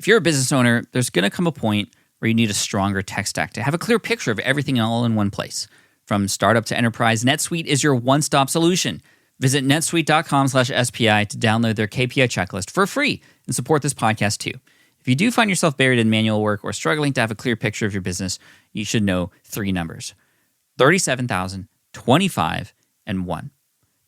If you're a business owner, there's going to come a point where you need a stronger tech stack to have a clear picture of everything all in one place. From startup to enterprise, NetSuite is your one-stop solution. Visit netsuite.com/SPI to download their KPI checklist for free and support this podcast too. If you do find yourself buried in manual work or struggling to have a clear picture of your business, you should know 3 numbers: 37,000, 25, and 1.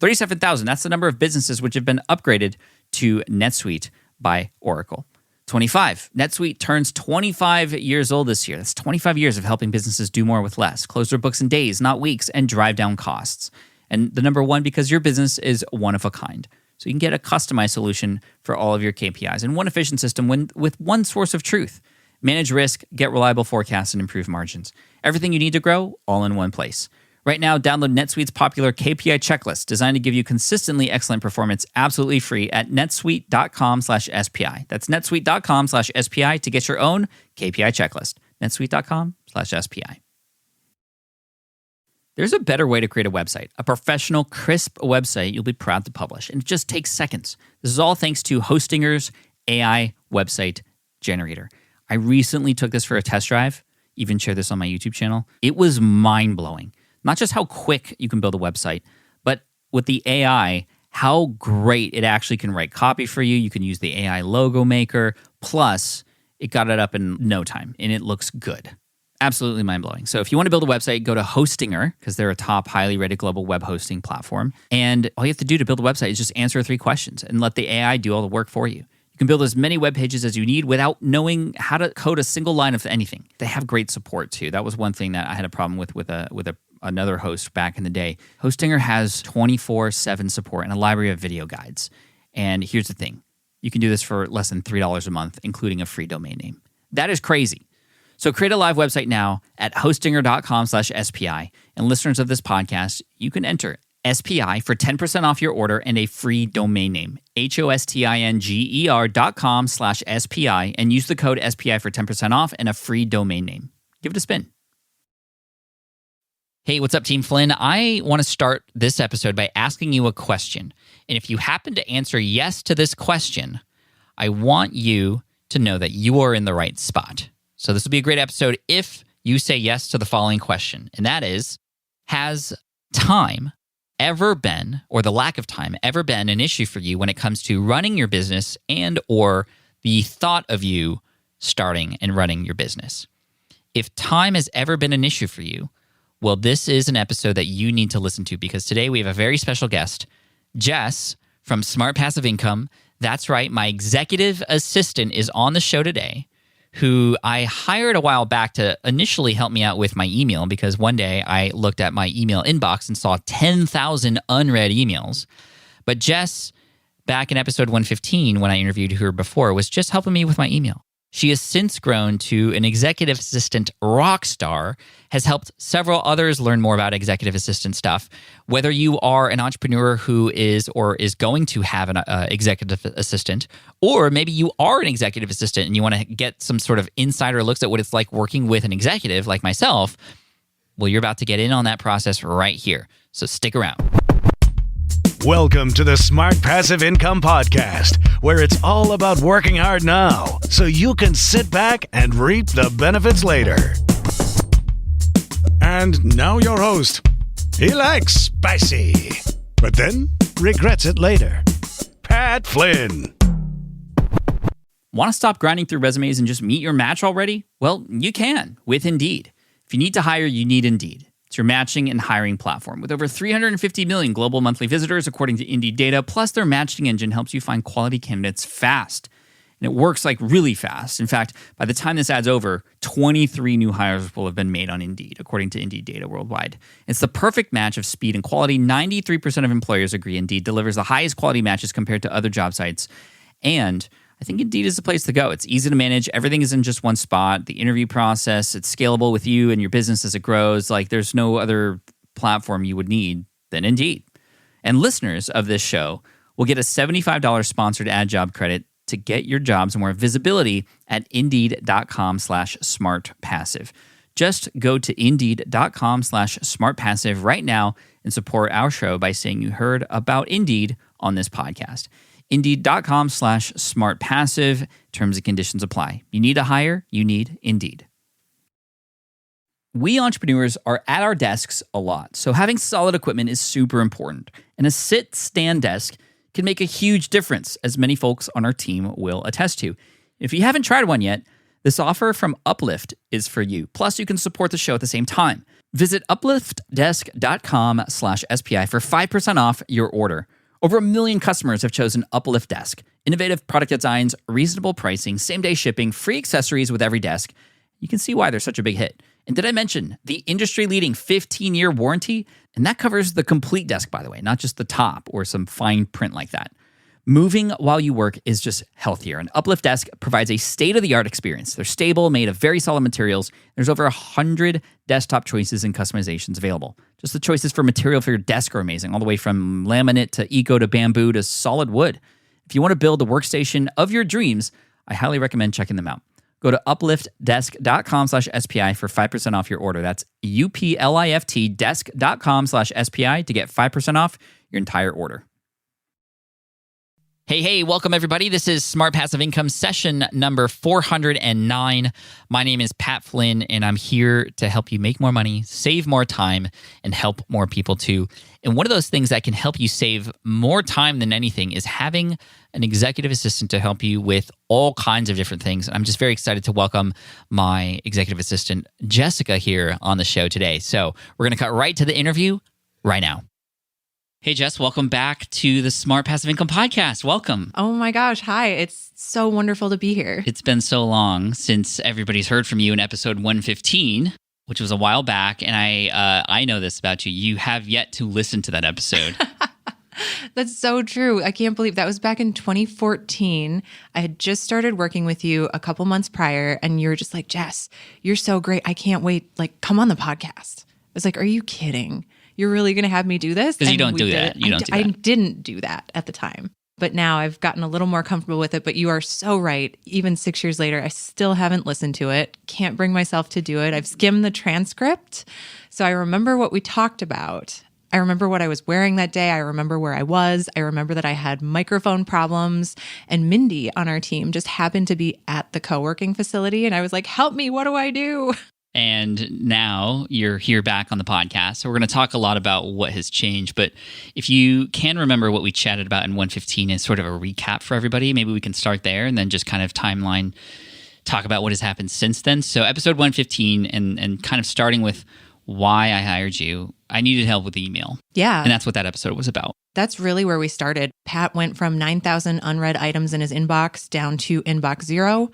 37,000, that's the number of businesses which have been upgraded to NetSuite by Oracle. 25, NetSuite turns 25 years old this year. That's 25 years of helping businesses do more with less, close their books in days, not weeks, and drive down costs. And the number 1, because your business is one of a kind. So you can get a customized solution for all of your KPIs and one efficient system with one source of truth. Manage risk, get reliable forecasts, and improve margins. Everything you need to grow, all in one place. Right now, download NetSuite's popular KPI checklist designed to give you consistently excellent performance absolutely free at netsuite.com/SPI. That's netsuite.com/SPI to get your own KPI checklist. netsuite.com/SPI. There's a better way to create a website, a professional, crisp website you'll be proud to publish, and it just takes seconds. This is all thanks to Hostinger's AI website generator. I recently took this for a test drive, even shared this on my YouTube channel. It was mind-blowing. Not just how quick you can build a website, but with the AI, how great it actually can write copy for you. You can use the AI logo maker. Plus, it got it up in no time, and it looks good. Absolutely mind-blowing. So if you want to build a website, go to Hostinger, because they're a top, highly rated global web hosting platform. And all you have to do to build a website is just answer 3 questions and let the AI do all the work for you. You can build as many web pages as you need without knowing how to code a single line of anything. They have great support, too. That was one thing that I had a problem with another host back in the day. Hostinger has 24/7 support and a library of video guides. And here's the thing. You can do this for less than $3 a month, including a free domain name. That is crazy. So create a live website now at hostinger.com/SPI. And listeners of this podcast, you can enter SPI for 10% off your order and a free domain name. hostinger.com/SPI and use the code SPI for 10% off and a free domain name. Give it a spin. Hey, what's up, Team Flynn? I want to start this episode by asking you a question. And if you happen to answer yes to this question, I want you to know that you are in the right spot. So this will be a great episode if you say yes to the following question. And that is, has time ever been, or the lack of time ever been, an issue for you when it comes to running your business and or the thought of you starting and running your business? If time has ever been an issue for you, well, this is an episode that you need to listen to, because today we have a very special guest, Jess from Smart Passive Income. That's right, my executive assistant is on the show today, who I hired a while back to initially help me out with my email, because one day I looked at my email inbox and saw 10,000 unread emails. But Jess, back in episode 115, when I interviewed her before, was just helping me with my email. She has since grown to an executive assistant rock star, has helped several others learn more about executive assistant stuff. Whether you are an entrepreneur who is or is going to have an executive assistant, or maybe you are an executive assistant and you want to get some sort of insider looks at what it's like working with an executive like myself, well, you're about to get in on that process right here. So stick around. Welcome to the Smart Passive Income Podcast, where it's all about working hard now so you can sit back and reap the benefits later. And now your host. He likes spicy, but then regrets it later. Pat Flynn. Want to stop grinding through resumes and just meet your match already? Well, you can with Indeed. If you need to hire, you need Indeed. It's your matching and hiring platform with over 350 million global monthly visitors, according to Indeed data. Plus, their matching engine helps you find quality candidates fast. And it works like really fast. In fact, by the time this ad's over, 23 new hires will have been made on Indeed, according to Indeed data worldwide. It's the perfect match of speed and quality. 93% of employers agree Indeed delivers the highest quality matches compared to other job sites. And I think Indeed is the place to go. It's easy to manage. Everything is in just one spot. The interview process, it's scalable with you and your business as it grows. Like, there's no other platform you would need than Indeed. And listeners of this show will get a $75 sponsored ad job credit to get your jobs more visibility at Indeed.com/smartpassive. Just go to Indeed.com/smartpassive right now and support our show by saying you heard about Indeed on this podcast. Indeed.com/smartpassive. Terms and conditions apply. You need to hire? You need Indeed. We entrepreneurs are at our desks a lot, so having solid equipment is super important. And a sit-stand desk can make a huge difference, as many folks on our team will attest to. If you haven't tried one yet, this offer from Uplift is for you. Plus, you can support the show at the same time. Visit upliftdesk.com/SPI for 5% off your order. Over 1 million customers have chosen Uplift Desk. Innovative product designs, reasonable pricing, same-day shipping, free accessories with every desk. You can see why they're such a big hit. And did I mention the industry-leading 15-year warranty? And that covers the complete desk, by the way, not just the top or some fine print like that. Moving while you work is just healthier. And Uplift Desk provides a state-of-the-art experience. They're stable, made of very solid materials. There's over 100 desktop choices and customizations available. Just the choices for material for your desk are amazing, all the way from laminate to eco to bamboo to solid wood. If you want to build the workstation of your dreams, I highly recommend checking them out. Go to upliftdesk.com/SPI for 5% off your order. That's UPLIFT desk.com/SPI to get 5% off your entire order. Hey, welcome everybody. This is Smart Passive Income session number 409. My name is Pat Flynn, and I'm here to help you make more money, save more time, and help more people too. And one of those things that can help you save more time than anything is having an executive assistant to help you with all kinds of different things. And I'm just very excited to welcome my executive assistant, Jessica, here on the show today. So we're going to cut right to the interview right now. Hey, Jess, welcome back to the Smart Passive Income Podcast. Welcome. Oh my gosh. Hi. It's so wonderful to be here. It's been so long since everybody's heard from you in episode 115, which was a while back. And I know this about you. You have yet to listen to that episode. That's so true. I can't believe that was back in 2014. I had just started working with you a couple months prior, and you were just like, Jess, you're so great. I can't wait. Like, come on the podcast. I was like, are you kidding? You're really going to have me do this? Because you don't do that. I didn't do that at the time. But now I've gotten a little more comfortable with it. But you are so right. Even 6 years later, I still haven't listened to it. Can't bring myself to do it. I've skimmed the transcript. So I remember what we talked about. I remember what I was wearing that day. I remember where I was. I remember that I had microphone problems. And Mindy on our team just happened to be at the co-working facility. And I was like, help me. What do I do? And now you're here back on the podcast. So we're going to talk a lot about what has changed. But if you can remember what we chatted about in 115 as sort of a recap for everybody, maybe we can start there and then just kind of timeline, talk about what has happened since then. So episode 115 and kind of starting with why I hired you, I needed help with email. Yeah. And that's what that episode was about. That's really where we started. Pat went from 9,000 unread items in his inbox down to inbox 0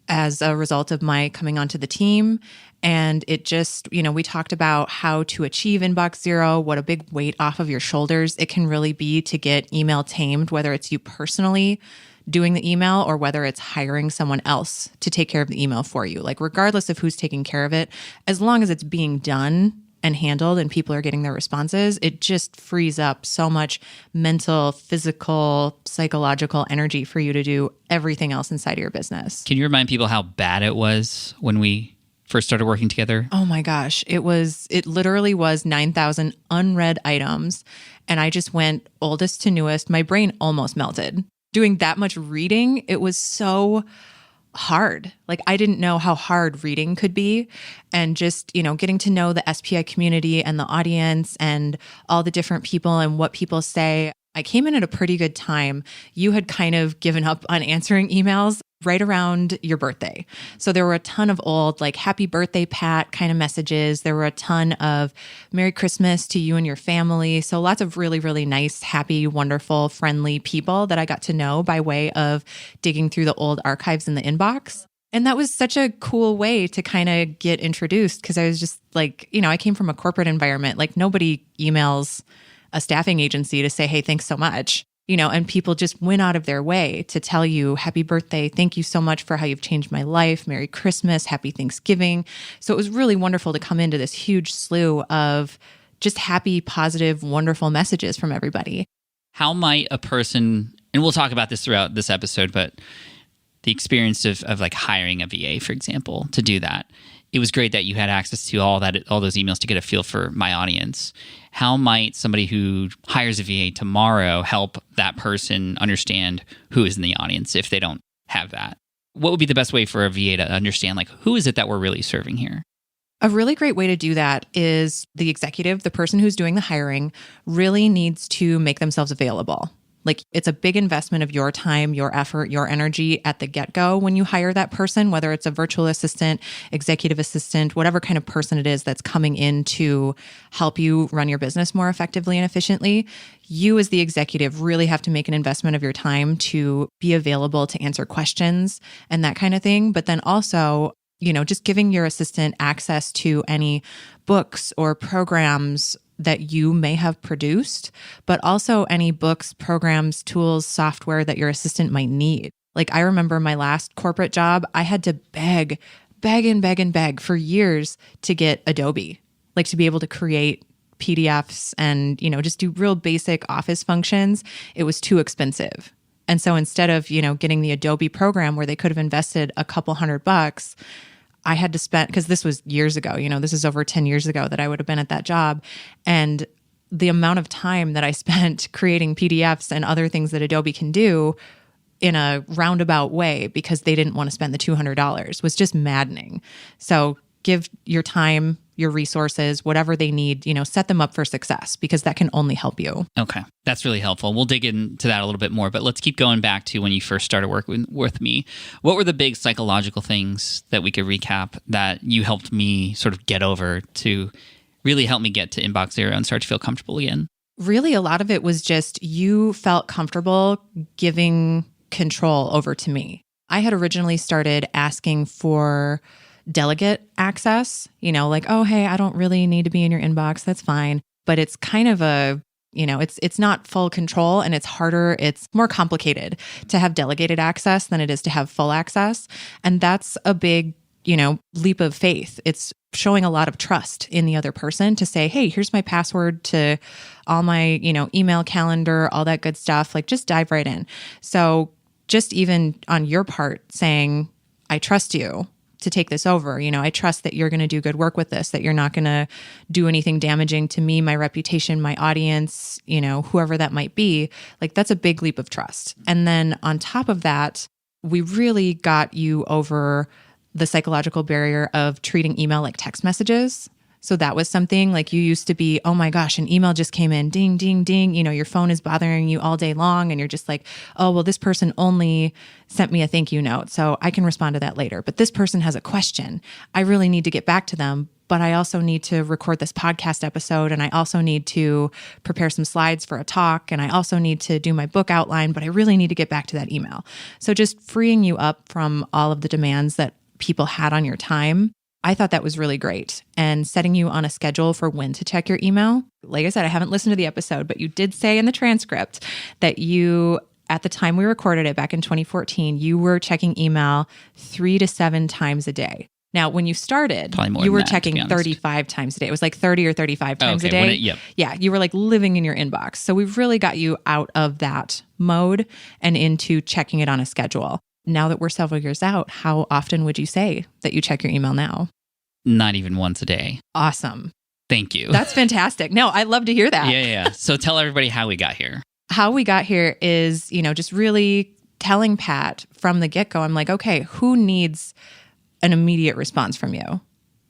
as a result of my coming onto the team. And it just, we talked about how to achieve inbox 0, what a big weight off of your shoulders it can really be to get email tamed, whether it's you personally doing the email or whether it's hiring someone else to take care of the email for you. Like, regardless of who's taking care of it, as long as it's being done and handled and people are getting their responses, it just frees up so much mental, physical, psychological energy for you to do everything else inside of your business. Can you remind people how bad it was when we first started working together? Oh my gosh. It literally was 9,000 unread items. And I just went oldest to newest. My brain almost melted. Doing that much reading, it was so hard. Like, I didn't know how hard reading could be. And just, getting to know the SPI community and the audience and all the different people and what people say. I came in at a pretty good time. You had kind of given up on answering emails right around your birthday. So there were a ton of old, like, happy birthday, Pat kind of messages. There were a ton of Merry Christmas to you and your family. So lots of really, really nice, happy, wonderful, friendly people that I got to know by way of digging through the old archives in the inbox. And that was such a cool way to kind of get introduced, because I was just like, I came from a corporate environment. Like, nobody emails a staffing agency to say, hey, thanks so much. And people just went out of their way to tell you, happy birthday, thank you so much for how you've changed my life, Merry Christmas, Happy Thanksgiving. So it was really wonderful to come into this huge slew of just happy, positive, wonderful messages from everybody. How might a person, and we'll talk about this throughout this episode, but the experience of like hiring a VA, for example, to do that. It was great that you had access to all those emails to get a feel for my audience. How might somebody who hires a VA tomorrow help that person understand who is in the audience if they don't have that? What would be the best way for a VA to understand, like, who is it that we're really serving here? A really great way to do that is the executive, the person who's doing the hiring, really needs to make themselves available. Like, it's a big investment of your time, your effort, your energy at the get-go when you hire that person, whether it's a virtual assistant, executive assistant, whatever kind of person it is that's coming in to help you run your business more effectively and efficiently. You as the executive really have to make an investment of your time to be available to answer questions and that kind of thing. But then also, just giving your assistant access to any books or programs that you may have produced, but also any books, programs, tools, software that your assistant might need. Like, I remember my last corporate job, I had to beg for years to get Adobe, like to be able to create PDFs and, just do real basic office functions. It was too expensive. And so instead of, getting the Adobe program where they could have invested a couple $100, I had to spend, because this was years ago, this is over 10 years ago that I would have been at that job. And the amount of time that I spent creating PDFs and other things that Adobe can do in a roundabout way because they didn't want to spend the $200 was just maddening. So give your time, your resources, whatever they need, set them up for success because that can only help you. Okay. That's really helpful. We'll dig into that a little bit more, but let's keep going back to when you first started working with me. What were the big psychological things that we could recap that you helped me sort of get over to really help me get to Inbox Zero and start to feel comfortable again? Really, a lot of it was just you felt comfortable giving control over to me. I had originally started asking for delegate access, like, oh, hey, I don't really need to be in your inbox. That's fine. But it's kind of it's not full control and it's harder. It's more complicated to have delegated access than it is to have full access. And that's a big, leap of faith. It's showing a lot of trust in the other person to say, hey, here's my password to all my, email calendar, all that good stuff. Like, just dive right in. So just even on your part saying, I trust you to take this over. I trust that you're going to do good work with this, that you're not going to do anything damaging to me, my reputation, my audience, whoever that might be. Like, that's a big leap of trust. And then on top of that, we really got you over the psychological barrier of treating email like text messages. So that was something like you used to be, oh my gosh, an email just came in, ding, ding, ding. Your phone is bothering you all day long. And you're just like, oh, well, this person only sent me a thank you note, so I can respond to that later. But this person has a question. I really need to get back to them. But I also need to record this podcast episode. And I also need to prepare some slides for a talk. And I also need to do my book outline. But I really need to get back to that email. So just freeing you up from all of the demands that people had on your time. I thought that was really great. And setting you on a schedule for when to check your email. Like I said, I haven't listened to the episode, but you did say in the transcript that you, at the time we recorded it back in 2014, you were checking email 3 to 7 times a day. Now, when you started, you were checking 35 times a day. It was like 30 or 35 times a day. Yeah, you were like living in your inbox. So we've really got you out of that mode and into checking it on a schedule. Now that we're several years out, how often would you say that you check your email now? Not even once a day. Awesome. Thank you. That's fantastic. No, I love to hear that. Yeah. So tell everybody how we got here. How we got here is, just really telling Pat from the get-go, I'm like, okay, who needs an immediate response from you?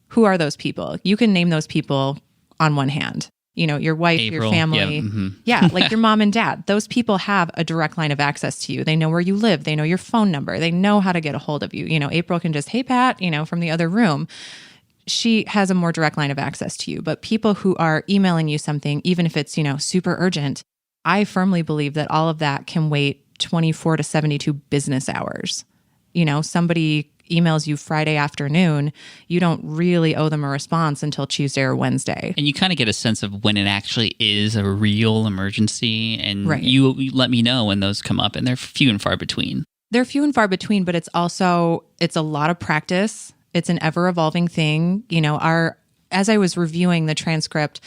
Who are those people? You can name those people on one hand. Your wife, April, your family. Yeah, like your mom and dad. Those people have a direct line of access to you. They know where you live. They know your phone number. They know how to get a hold of you. April can just, hey, Pat, from the other room. She has a more direct line of access to you. But people who are emailing you something, even if it's, super urgent, I firmly believe that all of that can wait 24 to 72 business hours. Somebody emails you Friday afternoon, you don't really owe them a response until Tuesday or Wednesday. And you kind of get a sense of when it actually is a real emergency. And right. you let me know when those come up, and they're few and far between. They're few and far between, but it's a lot of practice. It's an ever-evolving thing. As I was reviewing the transcript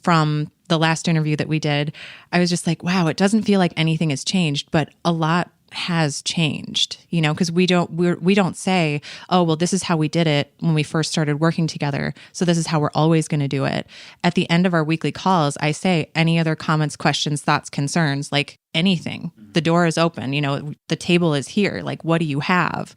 from the last interview that we did, I was just like, wow, it doesn't feel like anything has changed, but a lot has changed, because we don't say, oh, well, this is how we did it when we first started working together, so this is how we're always going to do it. At the end of our weekly calls, I say, any other comments, questions, thoughts, concerns, like anything. The door is open, the table is here. Like, what do you have?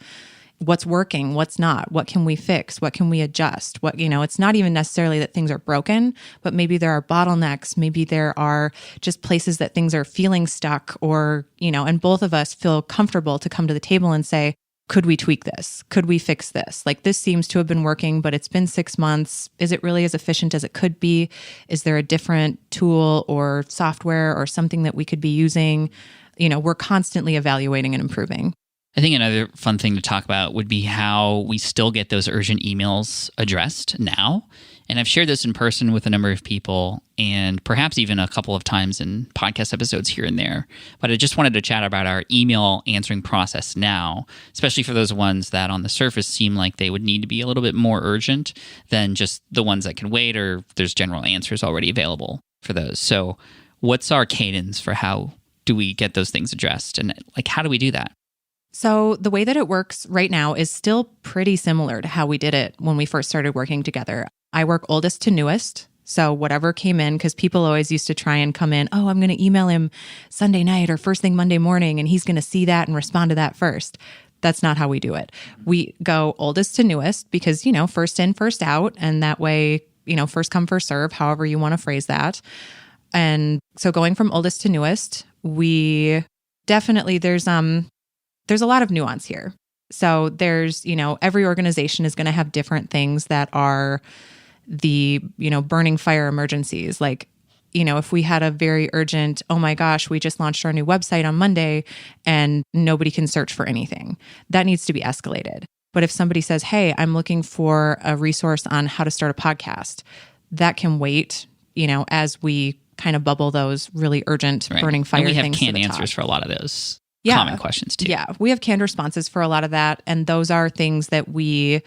What's working? What's not? What can we fix? What can we adjust? It's not even necessarily that things are broken, but maybe there are bottlenecks. Maybe there are just places that things are feeling stuck or, and both of us feel comfortable to come to the table and say, could we tweak this? Could we fix this? Like, this seems to have been working, but it's been 6 months. Is it really as efficient as it could be? Is there a different tool or software or something that we could be using? We're constantly evaluating and improving. I think another fun thing to talk about would be how we still get those urgent emails addressed now. And I've shared this in person with a number of people and perhaps even a couple of times in podcast episodes here and there. But I just wanted to chat about our email answering process now, especially for those ones that on the surface seem like they would need to be a little bit more urgent than just the ones that can wait or there's general answers already available for those. So what's our cadence for how do we get those things addressed? And like, how do we do that? So the way that it works right now is still pretty similar to how we did it when we first started working together. I work oldest to newest. So whatever came in, because people always used to try and come in, oh, I'm going to email him Sunday night or first thing Monday morning, and he's going to see that and respond to that first. That's not how we do it. We go oldest to newest because, first in, first out. And that way, first come, first serve, however you want to phrase that. And so going from oldest to newest, we definitely, there's a lot of nuance here. So there's, every organization is going to have different things that are the, burning fire emergencies. Like, if we had a very urgent, oh my gosh, we just launched our new website on Monday and nobody can search for anything, that needs to be escalated. But if somebody says, hey, I'm looking for a resource on how to start a podcast, that can wait, as we kind of bubble those really urgent burning fire things. And we have canned to the answers top. for a lot of those. Yeah. Common questions too. Yeah, we have canned responses for a lot of that. And those are things that we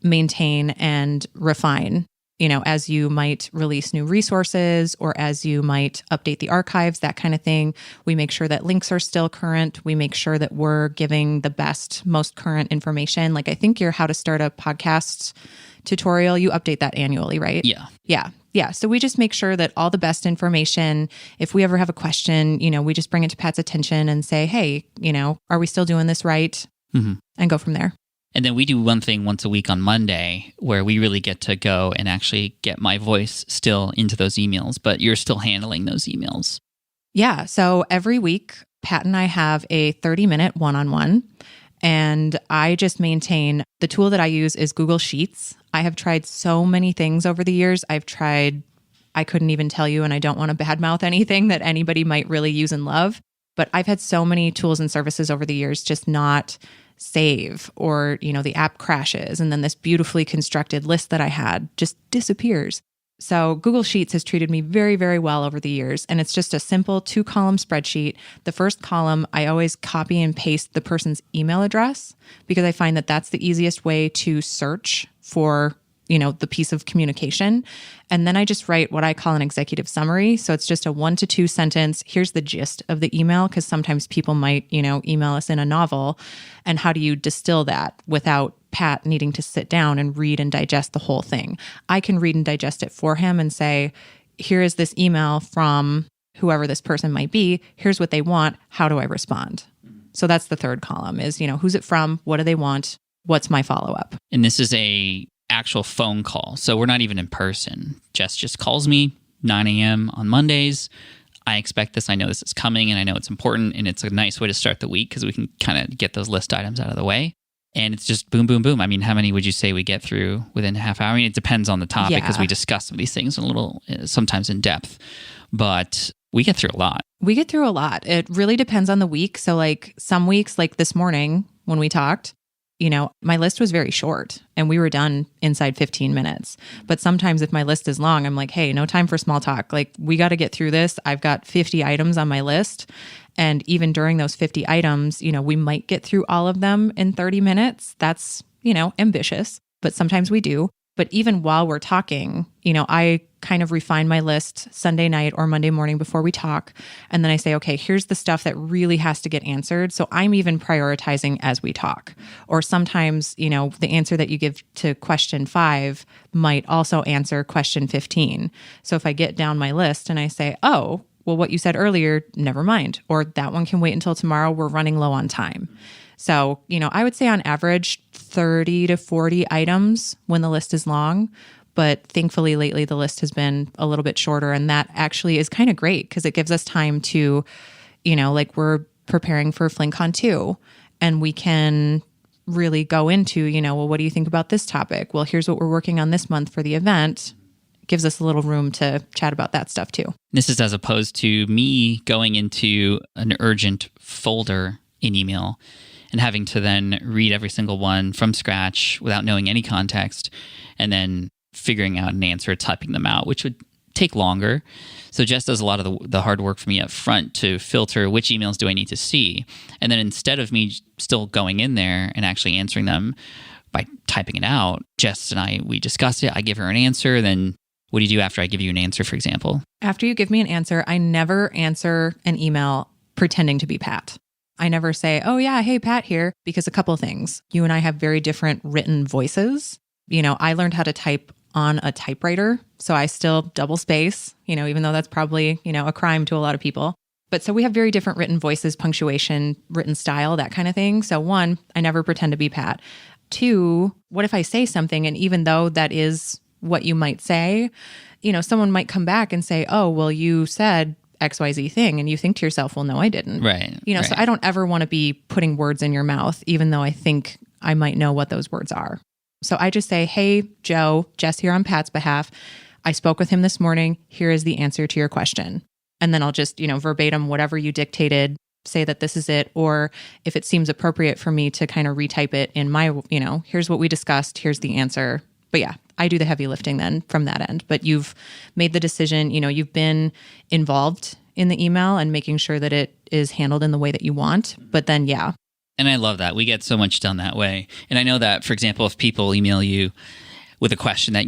maintain and refine, as you might release new resources or as you might update the archives, that kind of thing. We make sure that links are still current. We make sure that we're giving the best, most current information. Like I think your how to start a podcast tutorial, you update that annually, right? Yeah. Yeah. Yeah. So we just make sure that all the best information, if we ever have a question, we just bring it to Pat's attention and say, hey, are we still doing this right? Mm-hmm. And go from there. And then we do one thing once a week on Monday where we really get to go and actually get my voice still into those emails, but you're still handling those emails. Yeah. So every week, Pat and I have a 30-minute one-on-one. And I just maintain the tool that I use is Google Sheets. I have tried so many things over the years. I couldn't even tell you, and I don't want to badmouth anything that anybody might really use and love. But I've had so many tools and services over the years just not save, or, the app crashes. And then this beautifully constructed list that I had just disappears. So Google Sheets has treated me very, very well over the years. And it's just a simple 2-column spreadsheet. The first column, I always copy and paste the person's email address because I find that that's the easiest way to search for, the piece of communication. And then I just write what I call an executive summary. So it's just a 1 to 2 sentence. Here's the gist of the email, because sometimes people might, email us in a novel. And how do you distill that without Pat needing to sit down and read and digest the whole thing? I can read and digest it for him and say, here is this email from whoever this person might be. Here's what they want. How do I respond? So that's the third column is, who's it from? What do they want? What's my follow-up? And this is a actual phone call. So we're not even in person. Jess just calls me 9 a.m. on Mondays. I expect this. I know this is coming and I know it's important. And it's a nice way to start the week because we can kind of get those list items out of the way. And it's just boom, boom, boom. I mean, how many would you say we get through within a half hour? I mean, it depends on the topic because we discuss some of these things a little, sometimes in depth. But we get through a lot. We get through a lot. It really depends on the week. So like some weeks, like this morning when we talked, my list was very short and we were done inside 15 minutes. But sometimes if my list is long, I'm like, hey, no time for small talk. Like we got to get through this. I've got 50 items on my list. And even during those 50 items, we might get through all of them in 30 minutes. That's, ambitious, but sometimes we do. But even while we're talking, I kind of refine my list Sunday night or Monday morning before we talk. And then I say, okay, here's the stuff that really has to get answered. So I'm even prioritizing as we talk. Or sometimes, the answer that you give to question 5 might also answer question 15. So if I get down my list and I say, oh, well, what you said earlier, never mind. Or that one can wait until tomorrow. We're running low on time. So, I would say on average 30 to 40 items when the list is long. But thankfully, lately, the list has been a little bit shorter. And that actually is kind of great because it gives us time to, we're preparing for FlynnCon 2. And we can really go into, well, what do you think about this topic? Well, here's what we're working on this month for the event. Gives us a little room to chat about that stuff too. This is as opposed to me going into an urgent folder in email and having to then read every single one from scratch without knowing any context, and then figuring out an answer, typing them out, which would take longer. So Jess does a lot of the hard work for me up front to filter which emails do I need to see. And then instead of me still going in there and actually answering them by typing it out, Jess and we discuss it. I give her an answer. Then what do you do after I give you an answer, for example? After you give me an answer, I never answer an email pretending to be Pat. I never say, oh yeah, hey, Pat here, because a couple of things. You and I have very different written voices. I learned how to type on a typewriter, so I still double space, even though that's probably, a crime to a lot of people. But so we have very different written voices, punctuation, written style, that kind of thing. So 1, I never pretend to be Pat. 2, what if I say something and even though that is what you might say, someone might come back and say, oh, well, you said XYZ thing. And you think to yourself, well, no, I didn't. Right. So I don't ever want to be putting words in your mouth, even though I think I might know what those words are. So I just say, hey, Joe, Jess here on Pat's behalf. I spoke with him this morning. Here is the answer to your question. And then I'll just, verbatim, whatever you dictated, say that this is it. Or if it seems appropriate for me to kind of retype it in my, here's what we discussed. Here's the answer. But yeah, I do the heavy lifting then from that end. But you've made the decision, you've been involved in the email and making sure that it is handled in the way that you want. But then, yeah. And I love that. We get so much done that way. And I know that, for example, if people email you with a question that,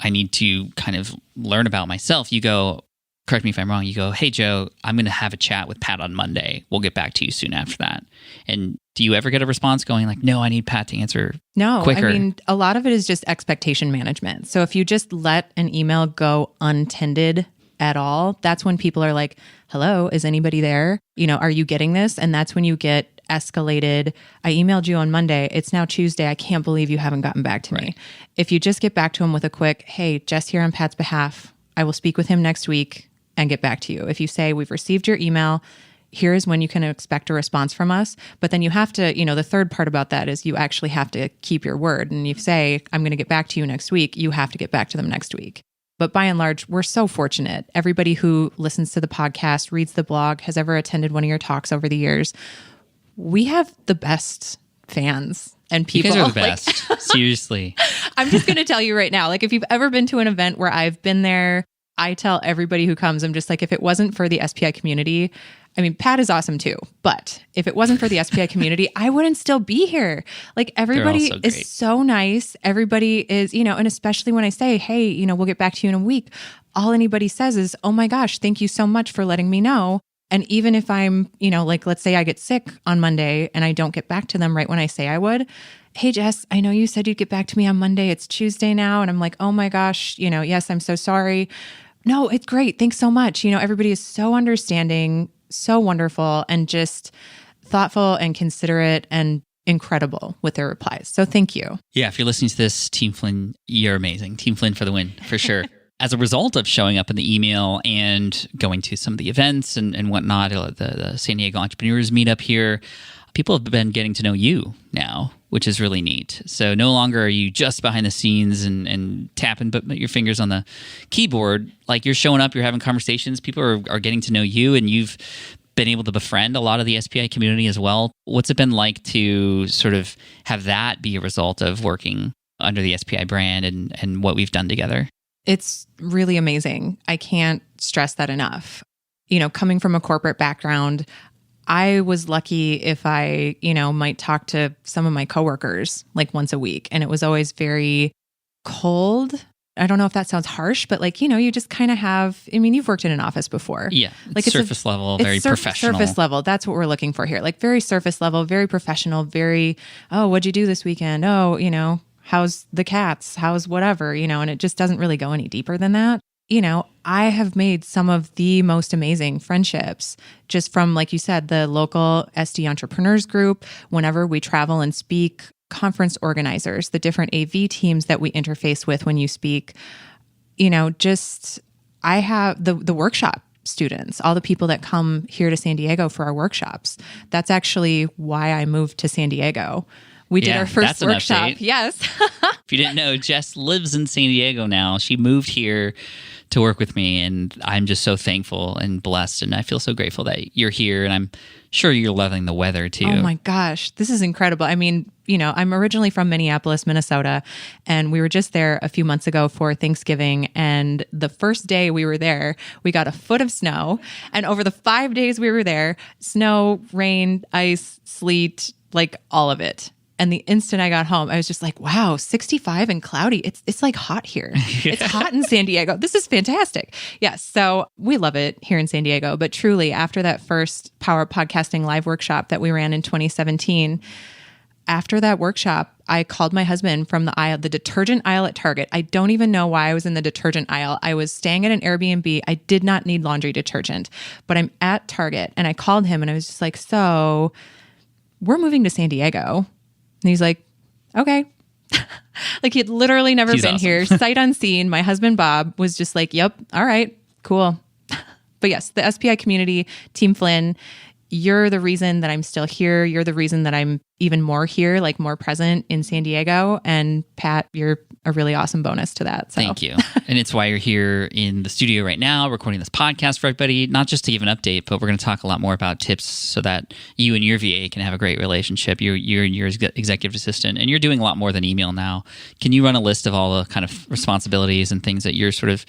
I need to kind of learn about myself, you go, correct me if I'm wrong, you go, hey, Joe, I'm going to have a chat with Pat on Monday. We'll get back to you soon after that. And do you ever get a response going like, no, I need Pat to answer quicker? I mean, a lot of it is just expectation management. So if you just let an email go untended at all, that's when people are like, hello, is anybody there? Are you getting this? And that's when you get escalated. I emailed you on Monday. It's now Tuesday. I can't believe you haven't gotten back to me. If you just get back to him with a quick, hey, Jess here on Pat's behalf. I will speak with him next week and get back to you. If you say, we've received your email, here is when you can expect a response from us. But then you have to, the third part about that is you actually have to keep your word. And you say, I'm going to get back to you next week. You have to get back to them next week. But by and large, we're so fortunate. Everybody who listens to the podcast, reads the blog, has ever attended one of your talks over the years, we have the best fans and people. You guys are the best. Seriously. I'm just going to tell you right now, if you've ever been to an event where I've been there, I tell everybody who comes, I'm just like, if it wasn't for the SPI community, I mean, Pat is awesome too, but if it wasn't for the SPI community, I wouldn't still be here. Everybody is so nice. Everybody is, and especially when I say, hey, we'll get back to you in a week, all anybody says is, oh my gosh, thank you so much for letting me know. And even if I'm, let's say I get sick on Monday and I don't get back to them right when I say I would, hey, Jess, I know you said you'd get back to me on Monday. It's Tuesday now. And I'm like, oh my gosh, yes, I'm so sorry. No, it's great. Thanks so much. Everybody is so understanding, so wonderful, and just thoughtful and considerate and incredible with their replies. So thank you. Yeah, if you're listening to this, Team Flynn, you're amazing. Team Flynn for the win, for sure. As a result of showing up in the email and going to some of the events and whatnot, the San Diego Entrepreneurs Meetup here, people have been getting to know you now, which is really neat. So no longer are you just behind the scenes and tapping your fingers on the keyboard. You're showing up, you're having conversations. People are getting to know you, and you've been able to befriend a lot of the SPI community as well. What's it been like to sort of have that be a result of working under the SPI brand and what we've done together? It's really amazing. I can't stress that enough. Coming from a corporate background, I was lucky if I, might talk to some of my coworkers once a week. And it was always very cold. I don't know if that sounds harsh, but like, you just kind of have, I mean, you've worked in an office before. Yeah. Like surface level, very professional. Surface level. That's what we're looking for here. Like very surface level, very professional, very, oh, what'd you do this weekend? Oh, how's the cats? How's whatever, and it just doesn't really go any deeper than that. I have made some of the most amazing friendships just from, like you said, the local SD Entrepreneurs Group. Whenever we travel and speak, conference organizers, the different AV teams that we interface with when you speak, I have the workshop students, all the people that come here to San Diego for our workshops. That's actually why I moved to San Diego. We did our first workshop. Yes. If you didn't know, Jess lives in San Diego now. She moved here to work with me, and I'm just so thankful and blessed, and I feel so grateful that you're here, and I'm sure you're loving the weather too. Oh my gosh, this is incredible. I mean, I'm originally from Minneapolis, Minnesota, and we were just there a few months ago for Thanksgiving, and the first day we were there, we got a foot of snow, and over the 5 days we were there, snow, rain, ice, sleet, like all of it. And the instant I got home, I was just like, wow, 65 and cloudy. It's like hot here. It's hot in San Diego. This is fantastic. Yes. So we love it here in San Diego. But truly, after that first Power Podcasting Live workshop that we ran in 2017, after that workshop, I called my husband from the detergent aisle at Target. I don't even know why I was in the detergent aisle. I was staying at an Airbnb. I did not need laundry detergent, but I'm at Target, and I called him and I was just like, so we're moving to San Diego. And he's like, okay. Like he had literally never been here, sight unseen. My husband, Bob, was just like, yep, all right, cool. But yes, the SPI community, Team Flynn, you're the reason that I'm still here. You're the reason that I'm even more here, like more present in San Diego. And Pat, you're a really awesome bonus to that. So. Thank you. And it's why you're here in the studio right now, recording this podcast for everybody, not just to give an update, but we're going to talk a lot more about tips so that you and your VA can have a great relationship. You're and your executive assistant, and you're doing a lot more than email now. Can you run a list of all the kind of responsibilities and things that you're sort of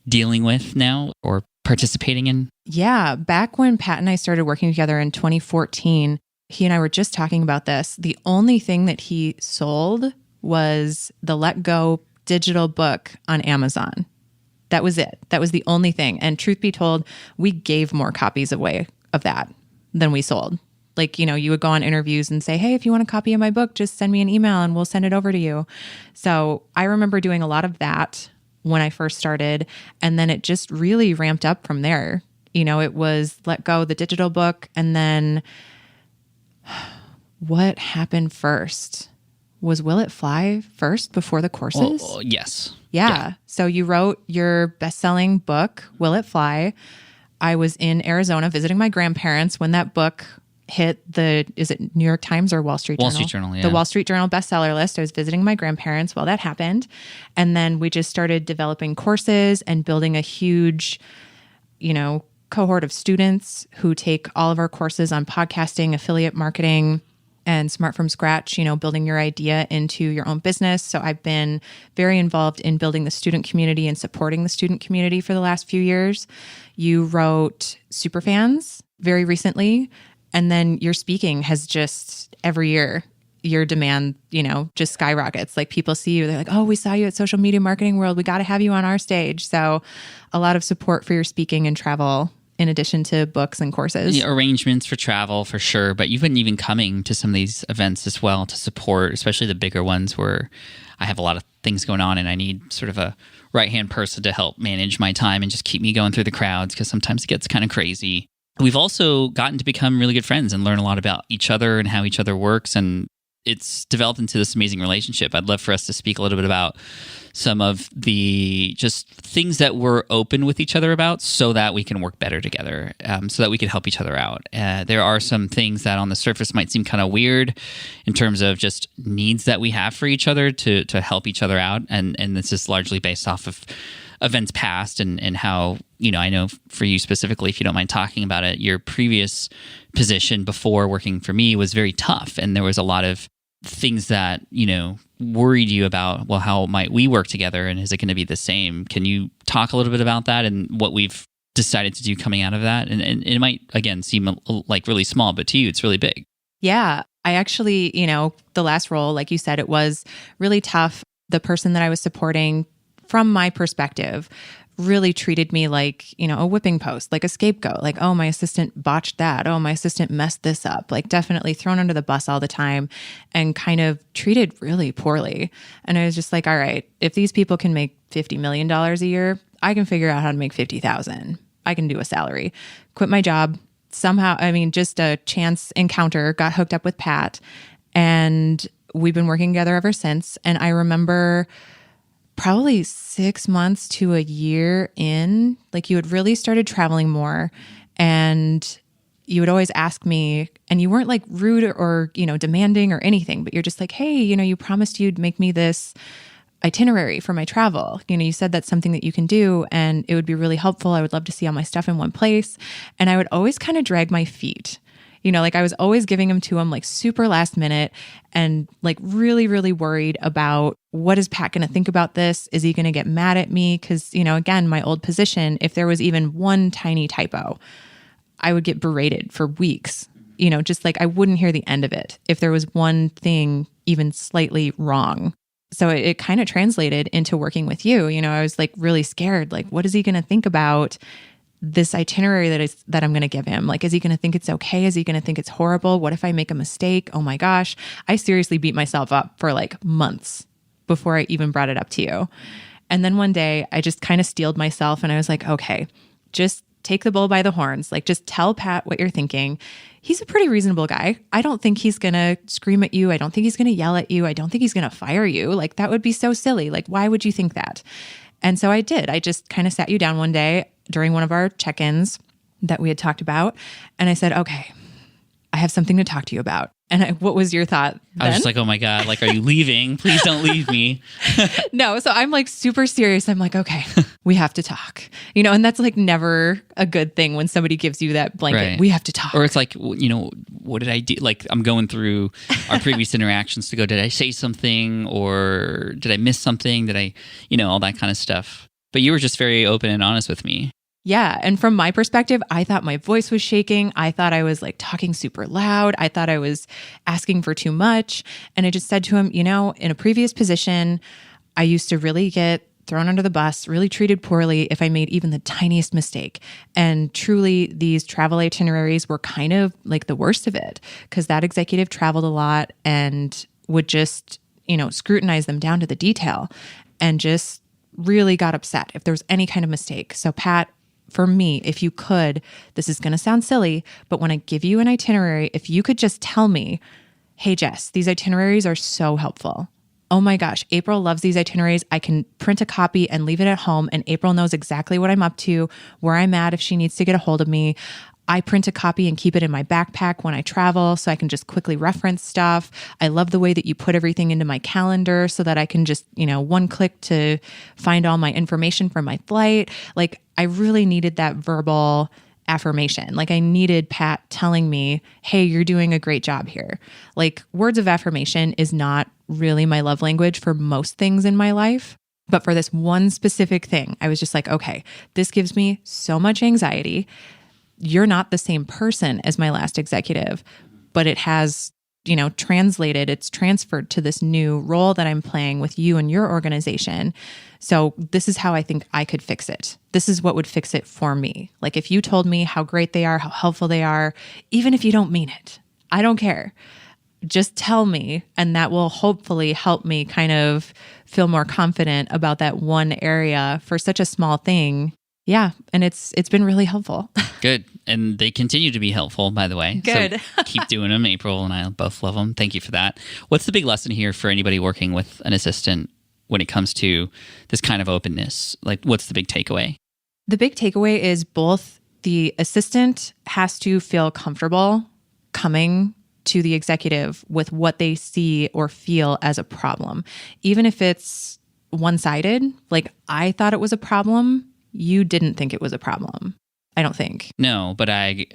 dealing with now or participating in? Yeah. Back when Pat and I started working together in 2014, he and I were just talking about this. The only thing that he sold was the Let Go digital book on Amazon. That was it. That was the only thing. And truth be told, we gave more copies away of that than we sold. Like, you would go on interviews and say, hey, if you want a copy of my book, just send me an email and we'll send it over to you. So I remember doing a lot of that when I first started. And then it just really ramped up from there. It was Let Go, the digital book. And then what happened first? Was Will It Fly first before the courses? Oh, yes. Yeah. So you wrote your best-selling book, Will It Fly. I was in Arizona visiting my grandparents when that book hit is it New York Times or Wall Street Journal? Wall Street Journal, yeah. The Wall Street Journal bestseller list. I was visiting my grandparents while that happened. And then we just started developing courses and building a huge, cohort of students who take all of our courses on podcasting, affiliate marketing, and Smart from Scratch, building your idea into your own business. So I've been very involved in building the student community and supporting the student community for the last few years. You wrote Superfans very recently, and then your speaking has just every year, your demand, just skyrockets. Like people see you, they're like, oh, we saw you at Social Media Marketing World. We got to have you on our stage. So a lot of support for your speaking and travel in addition to books and courses. Yeah, arrangements for travel for sure, but you've been even coming to some of these events as well to support, especially the bigger ones where I have a lot of things going on and I need sort of a right-hand person to help manage my time and just keep me going through the crowds because sometimes it gets kind of crazy. We've also gotten to become really good friends and learn a lot about each other and how each other works, and it's developed into this amazing relationship. I'd love for us to speak a little bit about some of the just things that we're open with each other about so that we can work better together, so that we can help each other out. There are some things that on the surface might seem kind of weird in terms of just needs that we have for each other to help each other out. And this is largely based off of events past and how, I know for you specifically, if you don't mind talking about it, your previous position before working for me was very tough. And there was a lot of things that, worried you about, well, how might we work together? And is it going to be the same? Can you talk a little bit about that and what we've decided to do coming out of that? And it might, again, seem like really small, but to you, it's really big. Yeah. I actually, the last role, like you said, it was really tough. the person that I was supporting, from my perspective, really treated me like, a whipping post, like a scapegoat, like, oh, my assistant botched that. Oh, my assistant messed this up, like definitely thrown under the bus all the time and kind of treated really poorly. And I was just like, all right, if these people can make $50 million a year, I can figure out how to make 50,000. I can do a salary. Quit my job. Somehow, just a chance encounter, got hooked up with Pat, and we've been working together ever since. And I remember probably 6 months to a year in, like you had really started traveling more, and you would always ask me, and you weren't like rude or, demanding or anything, but you're just like, hey, you promised you'd make me this itinerary for my travel. You said that's something that you can do and it would be really helpful. I would love to see all my stuff in one place. And I would always kind of drag my feet. Like I was always giving them to him like super last minute and like really, really worried about what is Pat going to think about this? Is he going to get mad at me? Because, again, my old position, if there was even one tiny typo, I would get berated for weeks. Just like I wouldn't hear the end of it if there was one thing even slightly wrong. So it kind of translated into working with you. I was like really scared. Like, what is he going to think about this itinerary that I'm going to give him? Like, is he going to think it's okay? Is he going to think it's horrible? What if I make a mistake? Oh my gosh. I seriously beat myself up for like months before I even brought it up to you. And then one day I just kind of steeled myself and I was like, okay, just take the bull by the horns. Like, just tell Pat what you're thinking. He's a pretty reasonable guy. I don't think he's going to scream at you. I don't think he's going to yell at you. I don't think he's going to fire you. Like, that would be so silly. Like, why would you think that? And so I did. I just kind of sat you down one day during one of our check-ins that we had talked about. And I said, okay, I have something to talk to you about. And what was your thought then? I was just like, oh my God, like, are you leaving? Please don't leave me. No. So I'm like super serious. I'm like, okay, we have to talk, and that's like never a good thing when somebody gives you that blanket. Right. We have to talk. Or it's like, what did I do? Like, I'm going through our previous interactions to go, did I say something or did I miss something? Did I, all that kind of stuff. But you were just very open and honest with me. Yeah. And from my perspective, I thought my voice was shaking. I thought I was like talking super loud. I thought I was asking for too much. And I just said to him, in a previous position, I used to really get thrown under the bus, really treated poorly if I made even the tiniest mistake. And truly, these travel itineraries were kind of like the worst of it, because that executive traveled a lot and would just, scrutinize them down to the detail and just really got upset if there was any kind of mistake. So Pat, for me, if you could, this is going to sound silly, but when I give you an itinerary, if you could just tell me, hey, Jess, these itineraries are so helpful. Oh my gosh, April loves these itineraries. I can print a copy and leave it at home, and April knows exactly what I'm up to, where I'm at if she needs to get a hold of me. I print a copy and keep it in my backpack when I travel so I can just quickly reference stuff. I love the way that you put everything into my calendar so that I can just, one click to find all my information from my flight. Like, I really needed that verbal affirmation. Like, I needed Pat telling me, hey, you're doing a great job here. Like, words of affirmation is not really my love language for most things in my life. But for this one specific thing, I was just like, okay, this gives me so much anxiety. You're not the same person as my last executive, but it has, translated, it's transferred to this new role that I'm playing with you and your organization. So this is how I think I could fix it. This is what would fix it for me. Like, if you told me how great they are, how helpful they are, even if you don't mean it, I don't care. Just tell me, and that will hopefully help me kind of feel more confident about that one area for such a small thing. Yeah, and it's been really helpful. Good. And they continue to be helpful, by the way. Good. So keep doing them. April and I both love them. Thank you for that. What's the big lesson here for anybody working with an assistant when it comes to this kind of openness? Like, what's the big takeaway? The big takeaway is both the assistant has to feel comfortable coming to the executive with what they see or feel as a problem. Even if it's one-sided, like, I thought it was a problem, you didn't think it was a problem. I don't think. No, but I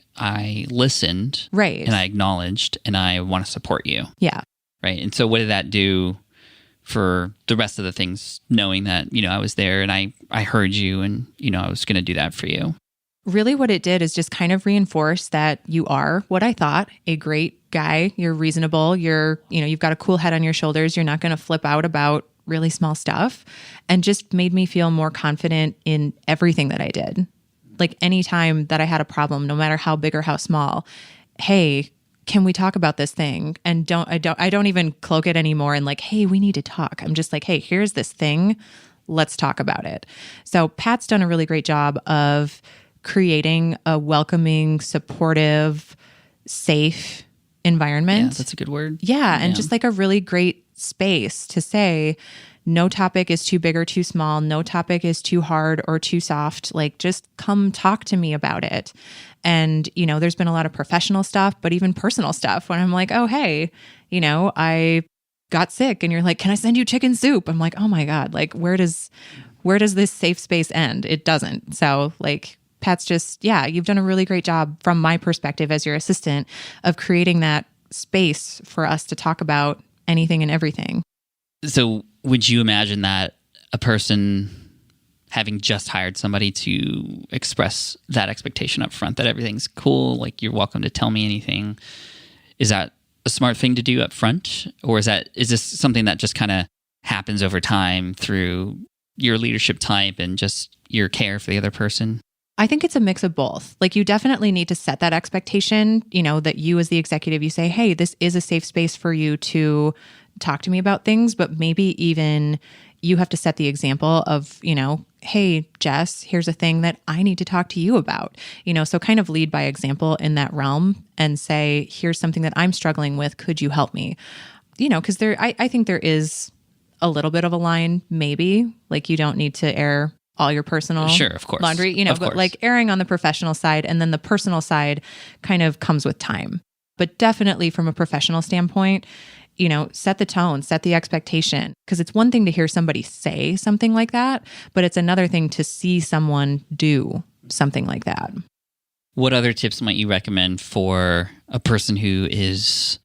listened. Right. And I acknowledged, and I want to support you. Yeah. Right. And so what did that do for the rest of the things, knowing that, I was there and I heard you and, I was going to do that for you? Really what it did is just kind of reinforce that you are what I thought, a great guy. You're reasonable. You've got a cool head on your shoulders. You're not going to flip out about really small stuff and just made me feel more confident in everything that I did. Like anytime that I had a problem, no matter how big or how small, hey, can we talk about this thing? And I don't even cloak it anymore and like, hey, we need to talk. I'm just like, hey, here's this thing. Let's talk about it. So Pat's done a really great job of creating a welcoming, supportive, safe environment. Yeah, that's a good word. Yeah. And just like a really great space to say, no topic is too big or too small. No topic is too hard or too soft. Like, just come talk to me about it. And, you know, there's been a lot of professional stuff, but even personal stuff when I'm like, oh, hey, you know, I got sick, and you're like, can I send you chicken soup? I'm like, oh my God, like, where does this safe space end? It doesn't. So like, Pat's just, yeah, you've done a really great job from my perspective as your assistant of creating that space for us to talk about anything and everything. So would you imagine that a person having just hired somebody to express that expectation up front, that everything's cool, like you're welcome to tell me anything, is that a smart thing to do up front? Or is this something that just kind of happens over time through your leadership type and just your care for the other person? I think it's a mix of both. Like, you definitely need to set that expectation, you know, that you as the executive, you say, hey, this is a safe space for you to talk to me about things, but maybe even you have to set the example of, you know, hey, Jess, here's a thing that I need to talk to you about, you know, so kind of lead by example in that realm and say, here's something that I'm struggling with. Could you help me? You know, because I think there is a little bit of a line, maybe, like, you don't need to air all your personal sure, of course. laundry, you know, of but course. Like erring on the professional side, and then the personal side kind of comes with time. But definitely from a professional standpoint, you know, set the tone, set the expectation, because it's one thing to hear somebody say something like that, but it's another thing to see someone do something like that. What other tips might you recommend for a person who is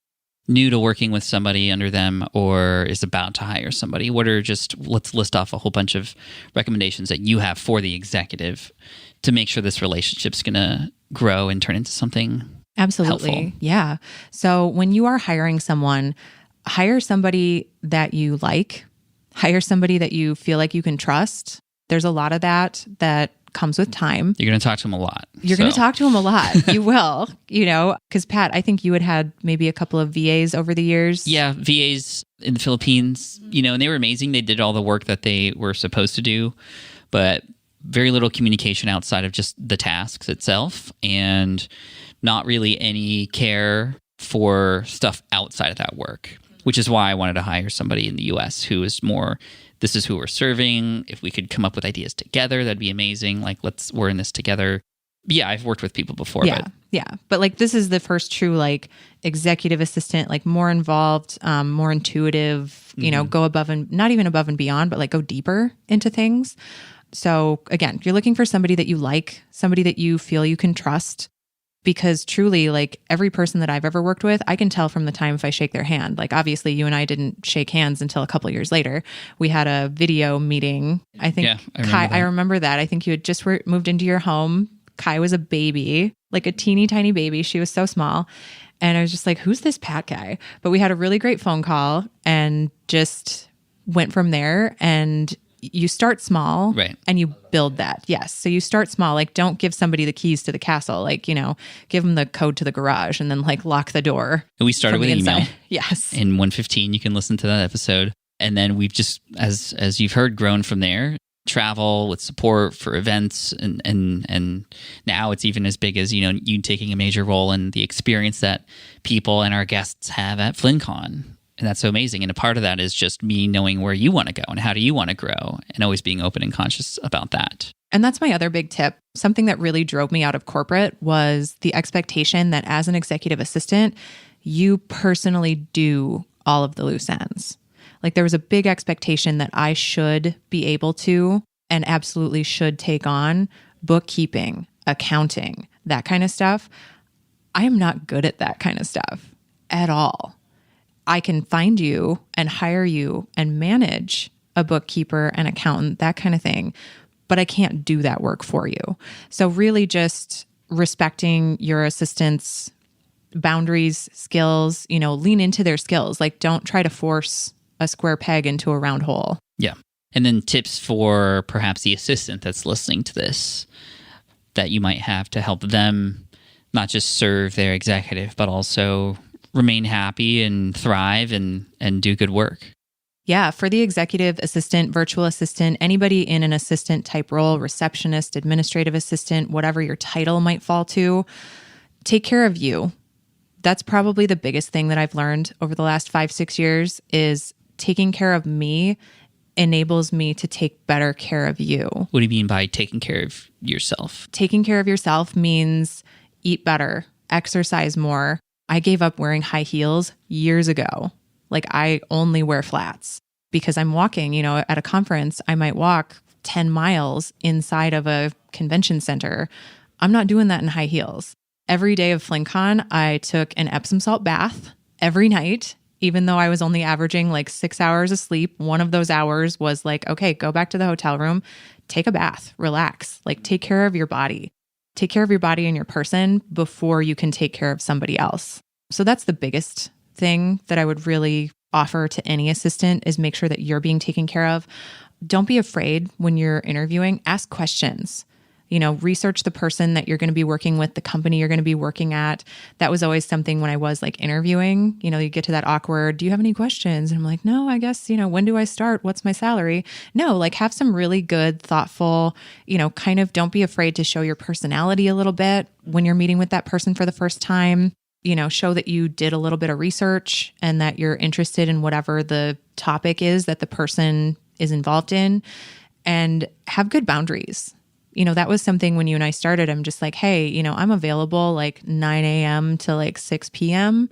new to working with somebody under them or is about to hire somebody? What are let's list off a whole bunch of recommendations that you have for the executive to make sure this relationship's going to grow and turn into something Absolutely. helpful. Yeah. So when you are hiring someone, hire somebody that you like, hire somebody that you feel like you can trust. There's a lot of that comes with time. You're going to talk to them a lot. You're going to talk to them a lot. You will, you know, because Pat, I think you had maybe a couple of VAs over the years. Yeah, VAs in the Philippines, you know, and they were amazing. They did all the work that they were supposed to do, but very little communication outside of just the tasks itself, and not really any care for stuff outside of that work, which is why I wanted to hire somebody in the US who is more, this is who we're serving. If we could come up with ideas together, that'd be amazing. Like, we're in this together. Yeah, I've worked with people before. Yeah. But like, this is the first true, like, executive assistant, like more involved, more intuitive, you know, go above and not even above and beyond, but like go deeper into things. So again, you're looking for somebody that you like, somebody that you feel you can trust. Because truly, like, every person that I've ever worked with, I can tell from the time if I shake their hand. Like, obviously, you and I didn't shake hands until a couple years later. We had a video meeting. I think, I remember that. I think you had just moved into your home. Kai was a baby, like a teeny tiny baby. She was so small. And I was just like, who's this Pat guy? But we had a really great phone call and just went from there. And you start small, right, and you build that. Yes. So you start small. Like, don't give somebody the keys to the castle. Like, you know, give them the code to the garage and then like lock the door. And we started with email. Yes. In 115, you can listen to that episode. And then we've just, as you've heard, grown from there. Travel with support for events, and now it's even as big as, you know, you taking a major role in the experience that people and our guests have at FlynnCon. And that's so amazing. And a part of that is just me knowing where you want to go and how do you want to grow, and always being open and conscious about that. And that's my other big tip. Something that really drove me out of corporate was the expectation that as an executive assistant, you personally do all of the loose ends. Like, there was a big expectation that I should be able to and absolutely should take on bookkeeping, accounting, that kind of stuff. I am not good at that kind of stuff at all. I can find you and hire you and manage a bookkeeper, an accountant, that kind of thing, but I can't do that work for you. So really just respecting your assistants' boundaries, skills, you know, lean into their skills. Like, don't try to force a square peg into a round hole. Yeah. And then tips for perhaps the assistant that's listening to this that you might have to help them not just serve their executive, but also remain happy and thrive and do good work. Yeah, for the executive assistant, virtual assistant, anybody in an assistant type role, receptionist, administrative assistant, whatever your title might fall to, take care of you. That's probably the biggest thing that I've learned over the last 5-6 years is taking care of me enables me to take better care of you. What do you mean by taking care of yourself? Taking care of yourself means eat better, exercise more. I gave up wearing high heels years ago. Like I only wear flats because I'm walking, at a conference, I might walk 10 miles inside of a convention center. I'm not doing that in high heels. Every day of FlynnCon, I took an Epsom salt bath every night. Even though I was only averaging like 6 hours of sleep, one of those hours was like, okay, go back to the hotel room, take a bath, relax, like take care of your body. Take care of your body and your person before you can take care of somebody else. So that's the biggest thing that I would really offer to any assistant is make sure that you're being taken care of. Don't be afraid when you're interviewing. Ask questions. Research the person that you're going to be working with, the company you're going to be working at. That was always something when I was like interviewing, you get to that awkward, do you have any questions? And I'm like, no, I guess, when do I start? What's my salary? No, like have some really good, thoughtful, kind of don't be afraid to show your personality a little bit when you're meeting with that person for the first time. Show that you did a little bit of research and that you're interested in whatever the topic is that the person is involved in, and have good boundaries. That was something when you and I started, I'm just like, hey, I'm available like 9 a.m. to like 6 p.m.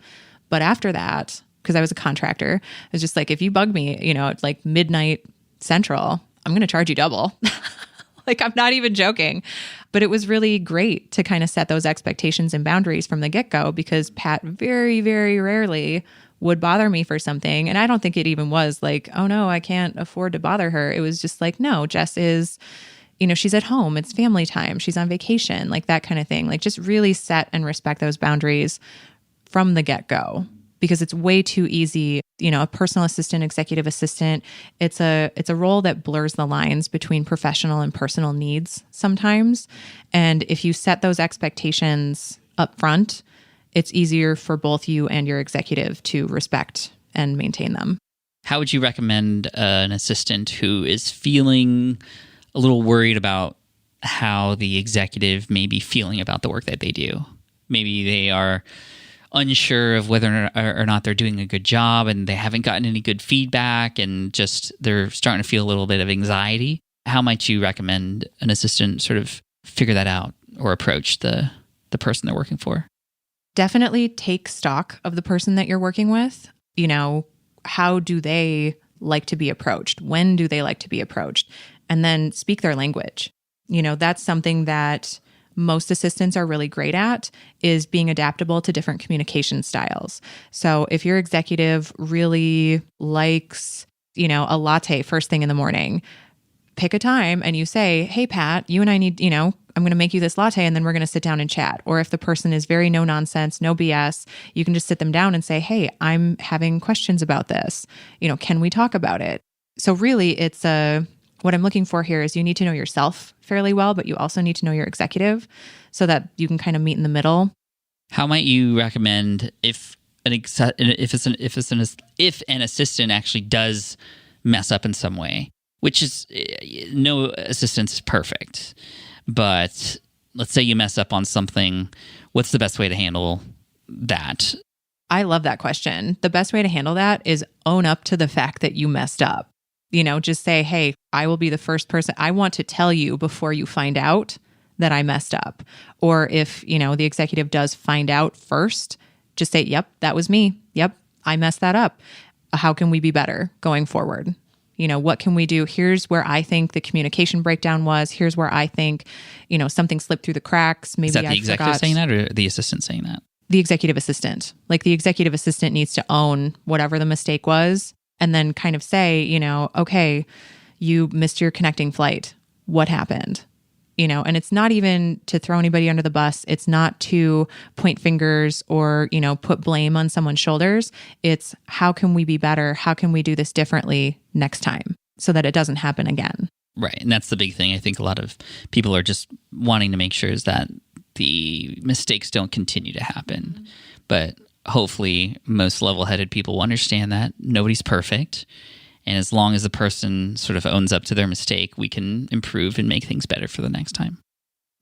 But after that, because I was a contractor, I was just like, if you bug me, at like midnight central, I'm going to charge you double. Like, I'm not even joking. But it was really great to kind of set those expectations and boundaries from the get-go because Pat very, very rarely would bother me for something. And I don't think it even was like, oh no, I can't afford to bother her. It was just like, no, Jess is... she's at home, it's family time, she's on vacation, like that kind of thing. Like just really set and respect those boundaries from the get-go because it's way too easy. A personal assistant, executive assistant, it's a role that blurs the lines between professional and personal needs sometimes. And if you set those expectations up front, it's easier for both you and your executive to respect and maintain them. How would you recommend an assistant who is feeling a little worried about how the executive may be feeling about the work that they do? Maybe they are unsure of whether or not they're doing a good job and they haven't gotten any good feedback and just they're starting to feel a little bit of anxiety. How might you recommend an assistant sort of figure that out or approach the person they're working for? Definitely take stock of the person that you're working with. How do they like to be approached? When do they like to be approached? And then speak their language. That's something that most assistants are really great at, is being adaptable to different communication styles. So if your executive really likes, a latte first thing in the morning, pick a time and you say, hey, Pat, you and I need, I'm going to make you this latte and then we're going to sit down and chat. Or if the person is very no nonsense, no BS, you can just sit them down and say, hey, I'm having questions about this. Can we talk about it? So really it's what I'm looking for here is you need to know yourself fairly well, but you also need to know your executive so that you can kind of meet in the middle. How might you recommend if an assistant actually does mess up in some way, which is no assistant is perfect, but let's say you mess up on something, what's the best way to handle that? I love that question. The best way to handle that is own up to the fact that you messed up. Just say, hey, I will be the first person. I want to tell you before you find out that I messed up. Or if, the executive does find out first, just say, yep, that was me. Yep, I messed that up. How can we be better going forward? What can we do? Here's where I think the communication breakdown was. Here's where I think, something slipped through the cracks. Maybe is that the executive saying that or the assistant saying that? The executive assistant. Like the executive assistant needs to own whatever the mistake was. And then kind of say, okay, you missed your connecting flight. What happened? And it's not even to throw anybody under the bus. It's not to point fingers or, put blame on someone's shoulders. It's how can we be better? How can we do this differently next time so that it doesn't happen again? Right. And that's the big thing. I think a lot of people are just wanting to make sure is that the mistakes don't continue to happen. Mm-hmm. But hopefully most level-headed people will understand that nobody's perfect. And as long as the person sort of owns up to their mistake, we can improve and make things better for the next time.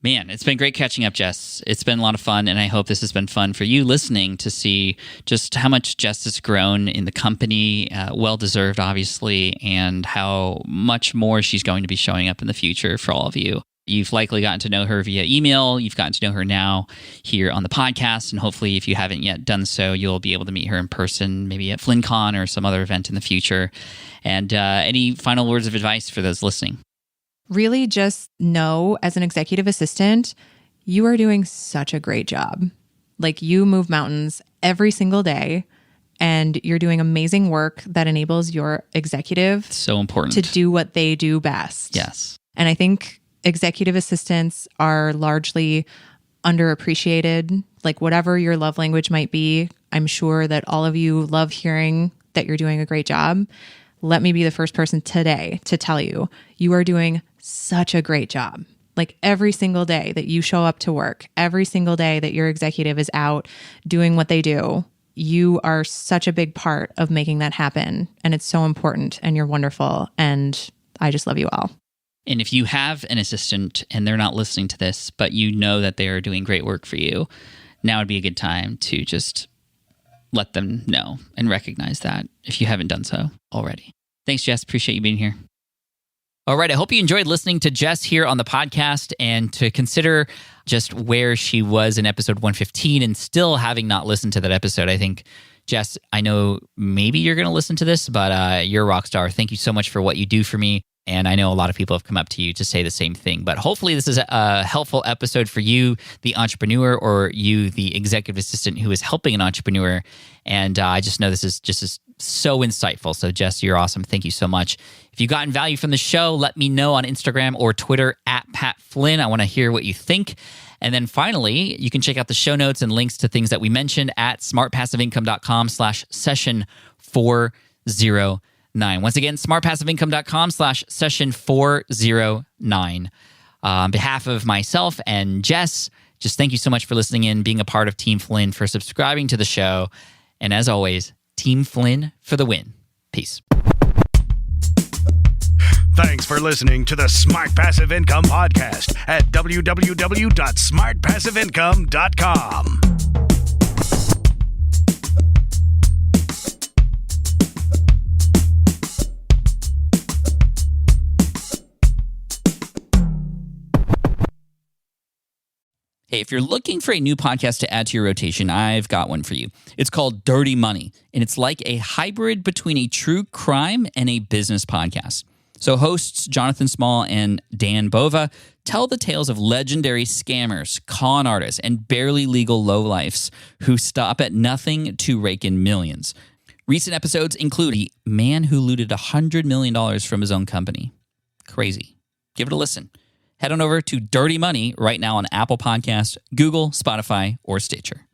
Man, it's been great catching up, Jess. It's been a lot of fun, and I hope this has been fun for you listening to see just how much Jess has grown in the company, well-deserved, obviously, and how much more she's going to be showing up in the future for all of you. You've likely gotten to know her via email. You've gotten to know her now here on the podcast. And hopefully, if you haven't yet done so, you'll be able to meet her in person, maybe at FlynnCon or some other event in the future. And any final words of advice for those listening? Really just know, as an executive assistant, you are doing such a great job. Like, you move mountains every single day, and you're doing amazing work that enables your executive so important to do what they do best. Yes. And I think executive assistants are largely underappreciated. Like, whatever your love language might be, I'm sure that all of you love hearing that you're doing a great job. Let me be the first person today to tell you, you are doing such a great job. Like, every single day that you show up to work, every single day that your executive is out doing what they do, you are such a big part of making that happen. And it's so important, and you're wonderful. And I just love you all. And if you have an assistant and they're not listening to this, but you know that they are doing great work for you, now would be a good time to just let them know and recognize that if you haven't done so already. Thanks, Jess. Appreciate you being here. All right. I hope you enjoyed listening to Jess here on the podcast, and to consider just where she was in episode 115 and still having not listened to that episode. I think, Jess, I know maybe you're going to listen to this, but you're a rock star. Thank you so much for what you do for me. And I know a lot of people have come up to you to say the same thing. But hopefully this is a helpful episode for you, the entrepreneur, or you, the executive assistant who is helping an entrepreneur. And I just know this is so insightful. So Jess, you're awesome. Thank you so much. If you've gotten value from the show, let me know on Instagram or Twitter @PatFlynn. I want to hear what you think. And then finally, you can check out the show notes and links to things that we mentioned at smartpassiveincome.com/session409. Once again, smartpassiveincome.com/session409. On behalf of myself and Jess, just thank you so much for listening in, being a part of Team Flynn, for subscribing to the show. And as always, Team Flynn for the win. Peace. Thanks for listening to the Smart Passive Income Podcast at www.smartpassiveincome.com. Hey, if you're looking for a new podcast to add to your rotation, I've got one for you. It's called Dirty Money, and it's like a hybrid between a true crime and a business podcast. So hosts Jonathan Small and Dan Bova tell the tales of legendary scammers, con artists, and barely legal lowlifes who stop at nothing to rake in millions. Recent episodes include a man who looted $100 million from his own company. Crazy. Give it a listen. Head on over to Dirty Money right now on Apple Podcasts, Google, Spotify, or Stitcher.